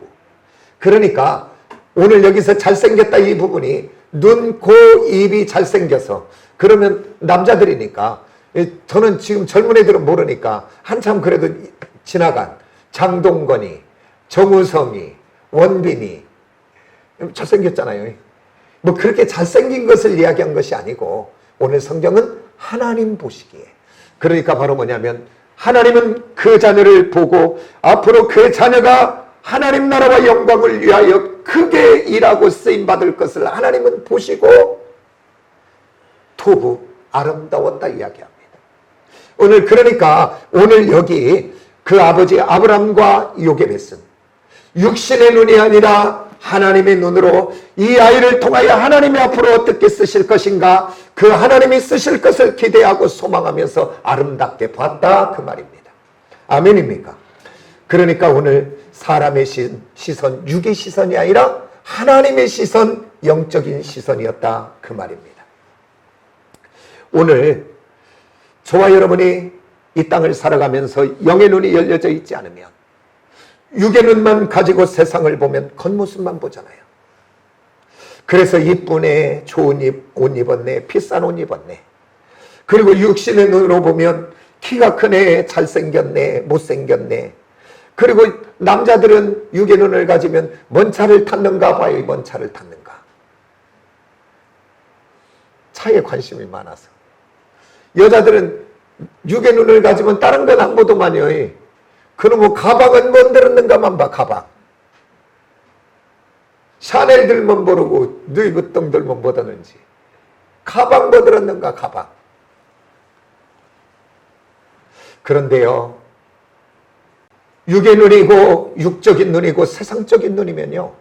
그러니까 오늘 여기서 잘생겼다 이 부분이 눈, 코, 입이 잘생겨서 그러면 남자들이니까 저는 지금 젊은 애들은 모르니까 한참 그래도 지나간 장동건이, 정우성이, 원빈이 잘생겼잖아요. 뭐 그렇게 잘생긴 것을 이야기한 것이 아니고 오늘 성경은 하나님 보시기에 그러니까 바로 뭐냐면 하나님은 그 자녀를 보고 앞으로 그 자녀가 하나님 나라와 영광을 위하여 크게 일하고 쓰임받을 것을 하나님은 보시고 토부 아름다웠다 이야기합니다. 오늘 여기 그 아버지 아브람과 요게벳은 육신의 눈이 아니라 하나님의 눈으로 이 아이를 통하여 하나님이 앞으로 어떻게 쓰실 것인가 그 하나님이 쓰실 것을 기대하고 소망하면서 아름답게 봤다 그 말입니다. 아멘입니까? 그러니까 오늘 사람의 시선, 육의 시선이 아니라 하나님의 시선, 영적인 시선이었다 그 말입니다. 오늘 저와 여러분이 이 땅을 살아가면서 영의 눈이 열려져 있지 않으면 육의 눈만 가지고 세상을 보면 겉모습만 보잖아요. 그래서 이쁜 애, 좋은 옷 입었네, 비싼 옷 입었네. 그리고 육신의 눈으로 보면 키가 큰 애, 잘생겼네, 못생겼네. 그리고 남자들은 육의 눈을 가지면 뭔 차를 탔는가 봐요. 뭔 차를 탔는가. 차에 관심이 많아서. 여자들은 육의 눈을 가지면 다른 건 안 보더만요. 그러면 가방은 뭔 들었는가만 봐. 가방. 샤넬들만 모르고 누이부똥들만 보다는지. 가방 뭐 들었는가 가방. 그런데요. 육의 눈이고 육적인 눈이고 세상적인 눈이면요.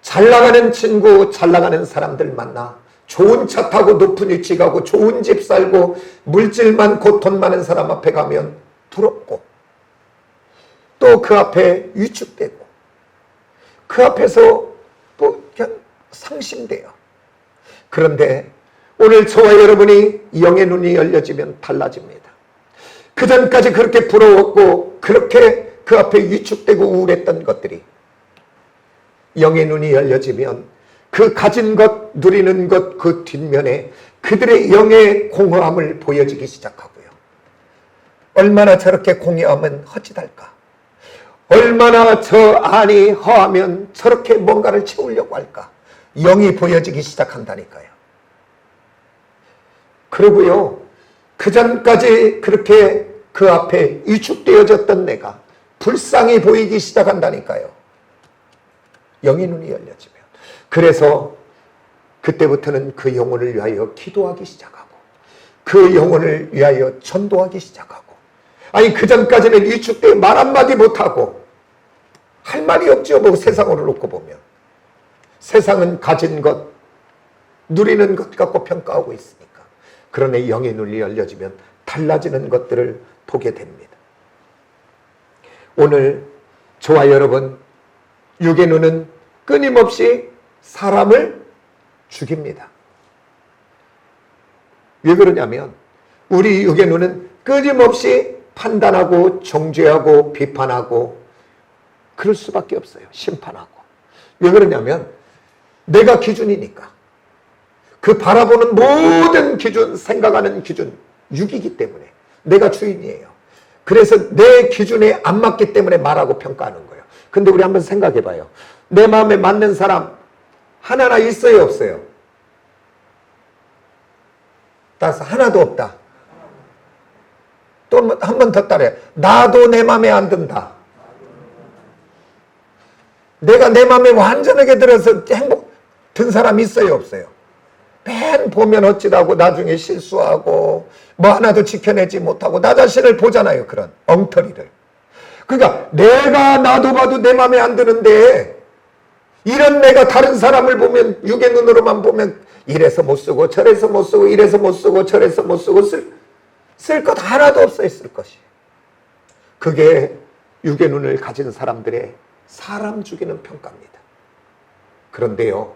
잘 나가는 친구, 잘 나가는 사람들 만나 좋은 차 타고 높은 위치 가고 좋은 집 살고 물질 많고 돈 많은 사람 앞에 가면 부럽고 또 그 앞에 위축되고 그 앞에서 또 그냥 상심돼요. 그런데 오늘 저와 여러분이 영의 눈이 열려지면 달라집니다. 그전까지 그렇게 부러웠고 그렇게 그 앞에 위축되고 우울했던 것들이 영의 눈이 열려지면 그 가진 것, 누리는 것 그 뒷면에 그들의 영의 공허함을 보여지기 시작하고요. 얼마나 저렇게 공허하면 헛짓할까? 얼마나 저 안이 허하면 저렇게 뭔가를 채우려고 할까? 영이 보여지기 시작한다니까요. 그러고요. 그전까지 그렇게 그 앞에 위축되어졌던 내가 불쌍히 보이기 시작한다니까요. 영의 눈이 열려지면. 그래서 그때부터는 그 영혼을 위하여 기도하기 시작하고 그 영혼을 위하여 전도하기 시작하고 아니 그전까지는 위축되어 말 한마디 못하고 할 말이 없죠. 뭐 세상으로 놓고 보면 세상은 가진 것 누리는 것 갖고 평가하고 있으니까. 그러나 영의 눈이 열려지면 달라지는 것들을 보게 됩니다. 오늘 저와 여러분 육의 눈은 끊임없이 사람을 죽입니다. 왜 그러냐면 우리 육의 눈은 끊임없이 판단하고 정죄하고 비판하고 그럴 수밖에 없어요. 심판하고. 왜 그러냐면 내가 기준이니까. 그 바라보는 모든 기준, 생각하는 기준 육이기 때문에 내가 주인이에요. 그래서 내 기준에 안 맞기 때문에 말하고 평가하는 거예요. 근데 우리 한번 생각해 봐요. 내 마음에 맞는 사람 하나나 있어요, 없어요? 따라서 하나도 없다. 또 한 번 더 따라해. 나도 내 마음에 안 든다. 내가 내 마음에 완전하게 들어서 든 사람 있어요, 없어요? 맨 보면 어찌다고 나중에 실수하고 뭐 하나도 지켜내지 못하고 나 자신을 보잖아요. 그런 엉터리를. 그러니까 내가 나도 봐도 내 마음에 안 드는데 이런 내가 다른 사람을 보면 육의 눈으로만 보면 이래서 못 쓰고 저래서 못 쓰고 이래서 못 쓰고 저래서 못 쓰고 쓸 것 하나도 없어요. 쓸 것이. 그게 육의 눈을 가진 사람들의 사람 죽이는 평가입니다. 그런데요,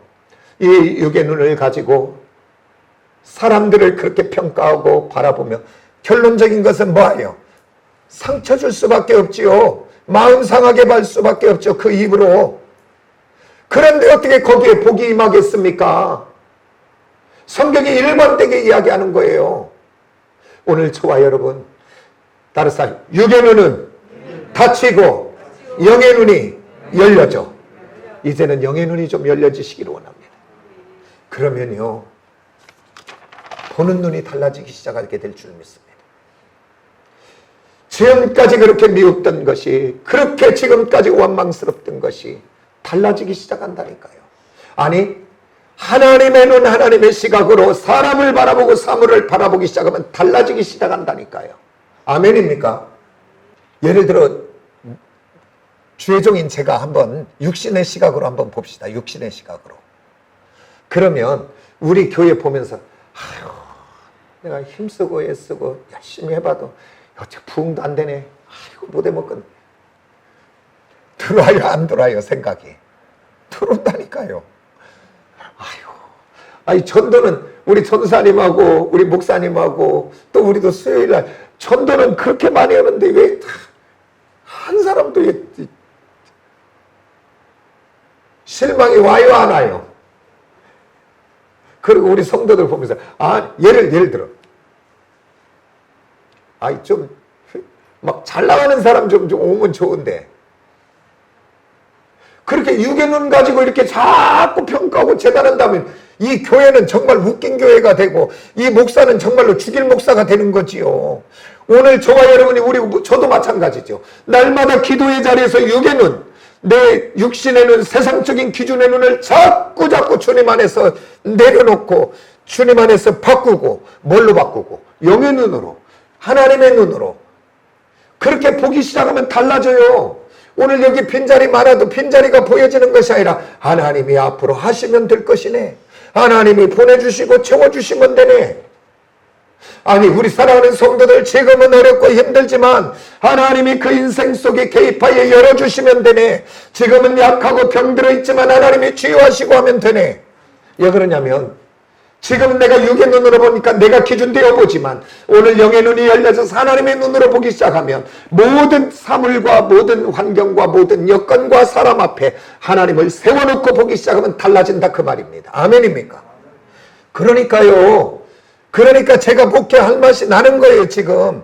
이 육의 눈을 가지고 사람들을 그렇게 평가하고 바라보며 결론적인 것은 뭐예요? 상처 줄 수밖에 없지요. 마음 상하게 할 수밖에 없죠. 그 입으로. 그런데 어떻게 거기에 복이 임하겠습니까? 성경이 일관되게 이야기하는 거예요. 오늘 저와 여러분, 따라서 육의 눈은 닫히고 영의 눈이 열려져. 이제는 영의 눈이 좀 열려지시기를 원합니다. 그러면요, 보는 눈이 달라지기 시작하게 될 줄 믿습니다. 지금까지 그렇게 미웠던 것이, 그렇게 지금까지 원망스럽던 것이 달라지기 시작한다니까요. 아니, 하나님의 눈, 하나님의 시각으로 사람을 바라보고 사물을 바라보기 시작하면 달라지기 시작한다니까요. 아멘입니까? 예를 들어 주의 종인 제가 한번 육신의 시각으로 한번 봅시다. 육신의 시각으로. 그러면 우리 교회 보면서 아유, 내가 힘쓰고 애쓰고 열심히 해봐도 어째 부응도 안 되네. 아이고 못해 먹겠네. 들어와요, 안 들어와요? 생각이 들어온다니까요. 아니, 전도는 우리 전사님하고 우리 목사님하고 또 우리도 수요일날 전도는 그렇게 많이 하는데 왜 한 사람도 실망이 와요, 안 와요? 그리고 우리 성도들 보면서 예를 들어 좀 막 잘 나가는 사람 좀 오면 좋은데 그렇게 육의 눈 가지고 이렇게 자꾸 평가하고 재단한다면 이 교회는 정말 웃긴 교회가 되고 이 목사는 정말로 죽일 목사가 되는 거지요. 오늘 저와 여러분이 저도 마찬가지죠. 날마다 기도의 자리에서 육의 눈, 내 육신의 눈, 세상적인 기준의 눈을 자꾸 주님 안에서 내려놓고 주님 안에서 바꾸고, 뭘로 바꾸고? 영의 눈으로, 하나님의 눈으로. 그렇게 보기 시작하면 달라져요. 오늘 여기 빈자리 많아도 빈자리가 보여지는 것이 아니라 하나님이 앞으로 하시면 될 것이네. 하나님이 보내주시고 채워주시면 되네. 아니, 우리 사랑하는 성도들, 지금은 어렵고 힘들지만 하나님이 그 인생 속에 개입하여 열어주시면 되네. 지금은 약하고 병들어 있지만 하나님이 치유하시고 하면 되네. 왜 그러냐면 지금 내가 육의 눈으로 보니까 내가 기준되어 보지만 오늘 영의 눈이 열려서 하나님의 눈으로 보기 시작하면 모든 사물과 모든 환경과 모든 여건과 사람 앞에 하나님을 세워놓고 보기 시작하면 달라진다, 그 말입니다. 아멘입니까? 그러니까 제가 목회할 맛이 나는 거예요. 지금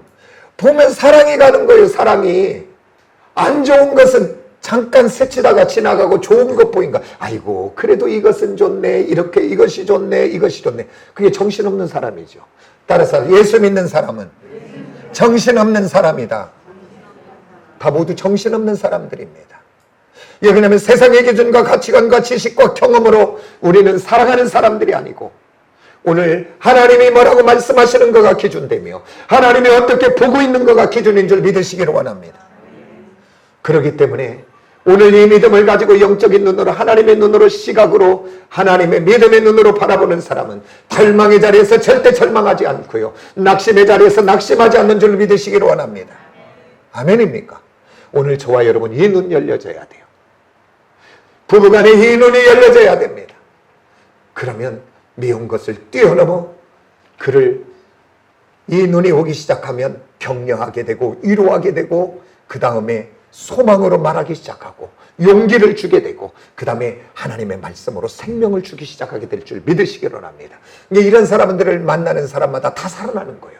보면 사랑이 가는 거예요. 사랑이. 안 좋은 것은 잠깐 스치다가 지나가고 좋은 것 보인가. 아이고, 그래도 이것은 좋네. 이렇게 이것이 좋네. 이것이 좋네. 그게 정신없는 사람이죠. 따라서 예수 믿는 사람은 정신없는 사람이다. 다 모두 정신없는 사람들입니다. 왜냐하면 세상의 기준과 가치관과 지식과 경험으로 우리는 살아가는 사람들이 아니고 오늘 하나님이 뭐라고 말씀하시는 거가 기준되며 하나님이 어떻게 보고 있는 거가 기준인 줄 믿으시기를 원합니다. 그렇기 때문에 오늘 이 믿음을 가지고 영적인 눈으로, 하나님의 눈으로, 시각으로, 하나님의 믿음의 눈으로 바라보는 사람은 절망의 자리에서 절대 절망하지 않고요, 낙심의 자리에서 낙심하지 않는 줄 믿으시기를 원합니다. 아멘입니까? 오늘 저와 여러분 이 눈 열려져야 돼요. 부부간에 이 눈이 열려져야 됩니다. 그러면 미운 것을 뛰어넘어 그를, 이 눈이 오기 시작하면 격려하게 되고 위로하게 되고 그 다음에 소망으로 말하기 시작하고 용기를 주게 되고 그 다음에 하나님의 말씀으로 생명을 주기 시작하게 될 줄 믿으시기를 합니다. 이런 사람들을 만나는 사람마다 다 살아나는 거예요.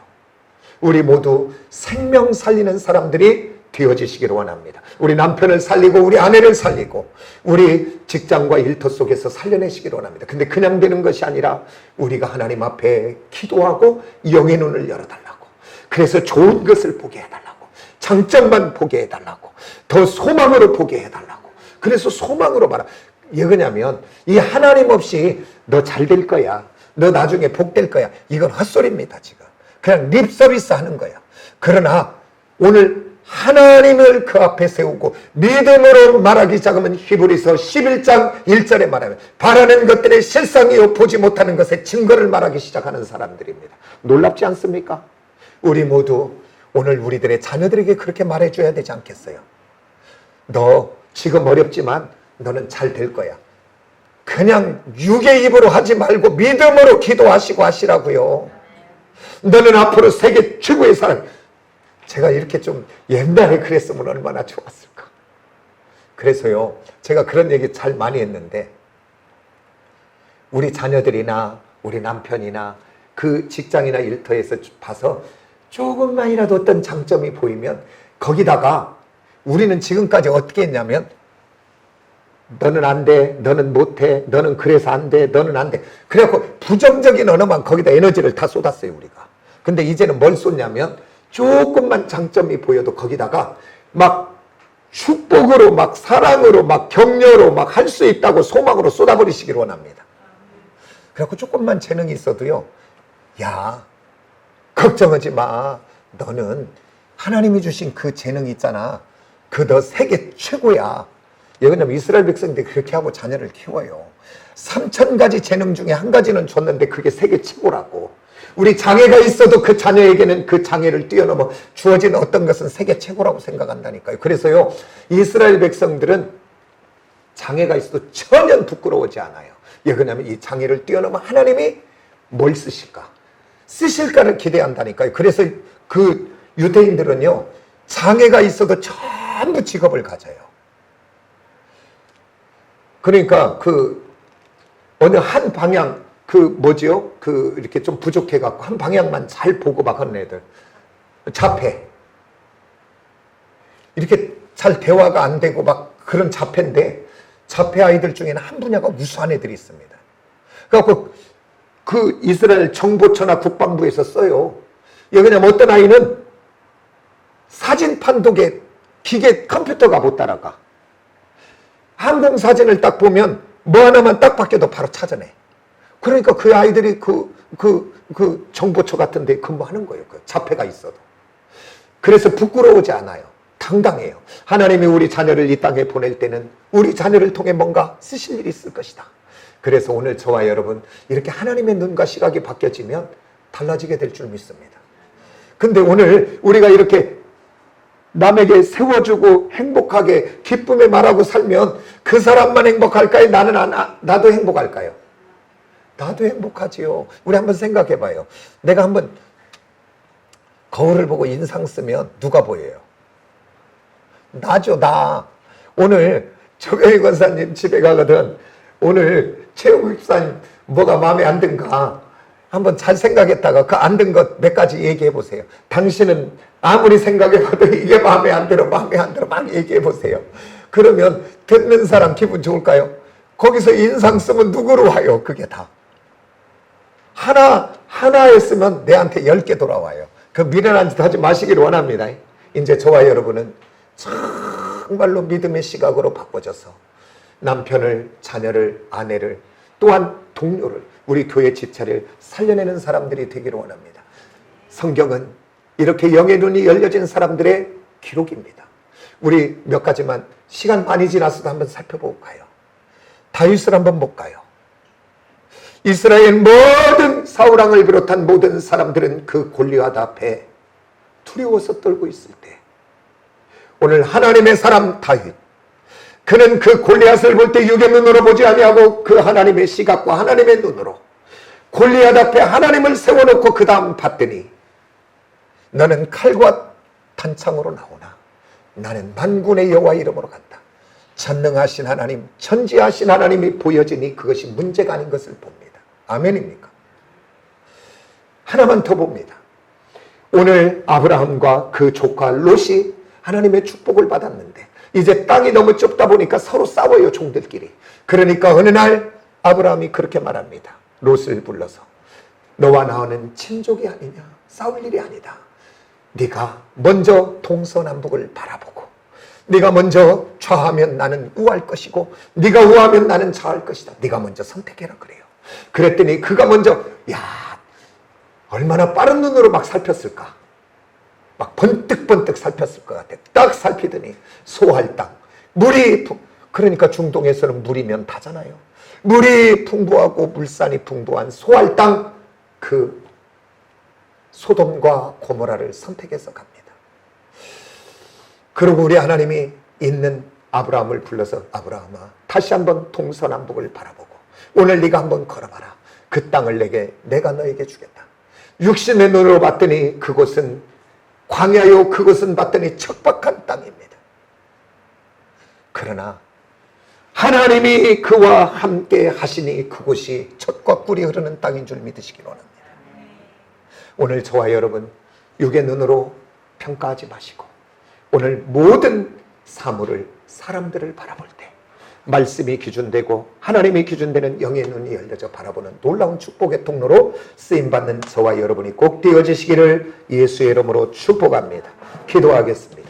우리 모두 생명 살리는 사람들이 되어지시기를 원합니다. 우리 남편을 살리고 우리 아내를 살리고 우리 직장과 일터 속에서 살려내시기를 원합니다. 근데 그냥 되는 것이 아니라 우리가 하나님 앞에 기도하고 영의 눈을 열어달라고, 그래서 좋은 것을 보게 해달라고, 장점만 보게 해달라고, 더 소망으로 보게 해달라고. 그래서 소망으로 봐라. 왜 그러냐면 이 하나님 없이 너 잘 될 거야, 너 나중에 복될 거야, 이건 헛소리입니다. 지금 그냥 립 서비스 하는 거야. 그러나 오늘 하나님을 그 앞에 세우고 믿음으로 말하기 시작하면 히브리서 11장 1절에 말하면 바라는 것들의 실상이요 보지 못하는 것의 증거를 말하기 시작하는 사람들입니다. 놀랍지 않습니까? 우리 모두 오늘 우리들의 자녀들에게 그렇게 말해줘야 되지 않겠어요? 너 지금 어렵지만 너는 잘 될 거야. 그냥 육의 입으로 하지 말고 믿음으로 기도하시고 하시라고요. 너는 앞으로 세계 최고의 사람. 제가 이렇게 좀 옛날에 그랬으면 얼마나 좋았을까. 그래서요, 제가 그런 얘기 잘 많이 했는데 우리 자녀들이나 우리 남편이나 그 직장이나 일터에서 봐서 조금만이라도 어떤 장점이 보이면 거기다가 우리는 지금까지 어떻게 했냐면 너는 안 돼, 너는 못해, 너는 그래서 안 돼, 너는 안 돼. 그래갖고 부정적인 언어만 거기다 에너지를 다 쏟았어요, 우리가. 근데 이제는 뭘 쏟냐면 조금만 장점이 보여도 거기다가 막 축복으로, 막 사랑으로, 막 격려로 막 할 수 있다고 소망으로 쏟아버리시기를 원합니다. 그래갖고 조금만 재능이 있어도요, 야, 걱정하지 마. 너는 하나님이 주신 그 재능이 있잖아. 그 너 세계 최고야. 왜냐면 이스라엘 백성들이 그렇게 하고 자녀를 키워요. 3,000가지 재능 중에 한 가지는 줬는데 그게 세계 최고라고. 우리 장애가 있어도 그 자녀에게는 그 장애를 뛰어넘어 주어진 어떤 것은 세계 최고라고 생각한다니까요. 그래서요, 이스라엘 백성들은 장애가 있어도 전혀 부끄러워하지 않아요. 왜 그러냐면 이 장애를 뛰어넘어 하나님이 뭘 쓰실까? 쓰실까를 기대한다니까요. 그래서 그 유대인들은요, 장애가 있어도 전부 직업을 가져요. 그러니까 그 어느 한 방향, 이렇게 좀 부족해갖고 한 방향만 잘 보고 막 하는 애들. 자폐. 이렇게 잘 대화가 안 되고 막 그런 자폐인데, 자폐 아이들 중에는 한 분야가 우수한 애들이 있습니다. 그래갖고 그 이스라엘 정보처나 국방부에서 써요. 왜냐면 어떤 아이는 사진 판독에 기계 컴퓨터가 못 따라가. 항공사진을 딱 보면 뭐 하나만 딱 바뀌어도 바로 찾아내. 그러니까 그 아이들이 그 정보처 같은 데 근무하는 거예요. 그 자폐가 있어도. 그래서 부끄러우지 않아요. 당당해요. 하나님이 우리 자녀를 이 땅에 보낼 때는 우리 자녀를 통해 뭔가 쓰실 일이 있을 것이다. 그래서 오늘 저와 여러분 이렇게 하나님의 눈과 시각이 바뀌어지면 달라지게 될 줄 믿습니다. 근데 오늘 우리가 이렇게 남에게 세워주고 행복하게 기쁨에 말하고 살면 그 사람만 행복할까요? 나도 행복할까요? 나도 행복하지요. 우리 한번 생각해 봐요. 내가 한번 거울을 보고 인상 쓰면 누가 보여요? 나죠, 나. 오늘 조경희 권사님 집에 가거든. 오늘 최영국 집사님 뭐가 마음에 안 든가 한번 잘 생각했다가 그 안 든 것 몇 가지 얘기해 보세요. 당신은 아무리 생각해봐도 이게 마음에 안 들어 막 얘기해 보세요. 그러면 듣는 사람 기분 좋을까요? 거기서 인상 쓰면 누구로 와요? 그게 다 하나에 쓰면 내한테 10개 돌아와요. 그 미련한 짓 하지 마시기를 원합니다. 이제 저와 여러분은 정말로 믿음의 시각으로 바꿔져서 남편을, 자녀를, 아내를, 또한 동료를, 우리 교회 집사를 살려내는 사람들이 되기를 원합니다. 성경은 이렇게 영의 눈이 열려진 사람들의 기록입니다. 우리 몇 가지만 시간 많이 지나서도 한번 살펴보고 가요. 다윗을 한번 볼까요? 이스라엘 모든 사울왕을 비롯한 모든 사람들은 그 골리앗 앞에 두려워서 떨고 있을 때 오늘 하나님의 사람 다윗, 그는 그 골리앗을 볼 때 육의 눈으로 보지 아니하고 그 하나님의 시각과 하나님의 눈으로 골리앗 앞에 하나님을 세워놓고 그 다음 봤더니 너는 칼과 단창으로 나오나 나는 만군의 여호와 이름으로 간다. 전능하신 하나님, 천지하신 하나님이 보여지니 그것이 문제가 아닌 것을 봅니다. 아멘입니까? 하나만 더 봅니다. 오늘 아브라함과 그 조카 롯이 하나님의 축복을 받았는데 이제 땅이 너무 좁다 보니까 서로 싸워요, 종들끼리. 그러니까 어느 날 아브라함이 그렇게 말합니다. 롯을 불러서 너와 나는 친족이 아니냐, 싸울 일이 아니다. 네가 먼저 동서남북을 바라보고 네가 먼저 좌하면 나는 우할 것이고 네가 우하면 나는 좌할 것이다. 네가 먼저 선택해라 그래요. 그랬더니 그가 먼저 얼마나 빠른 눈으로 막 살폈을까. 막 번뜩번뜩 살폈을 것 같아. 딱 살피더니 소할 땅, 그러니까 중동에서는 물이면 다잖아요. 물이 풍부하고 물산이 풍부한 소할 땅, 그 소돔과 고모라를 선택해서 갑니다. 그리고 우리 하나님이 있는 아브라함을 불러서 아브라함아, 다시 한번 동서남북을 바라보고 오늘 네가 한번 걸어봐라. 그 땅을 내가 너에게 주겠다. 육신의 눈으로 봤더니 그곳은 광야요, 그곳은 봤더니 척박한 땅입니다. 그러나 하나님이 그와 함께 하시니 그곳이 젖과 꿀이 흐르는 땅인 줄 믿으시기 원합니다. 오늘 저와 여러분 육의 눈으로 평가하지 마시고 오늘 모든 사물을, 사람들을 바라볼 때 말씀이 기준되고 하나님이 기준되는 영의 눈이 열려져 바라보는 놀라운 축복의 통로로 쓰임받는 저와 여러분이 꼭 되어지시기를 예수의 이름으로 축복합니다. 기도하겠습니다.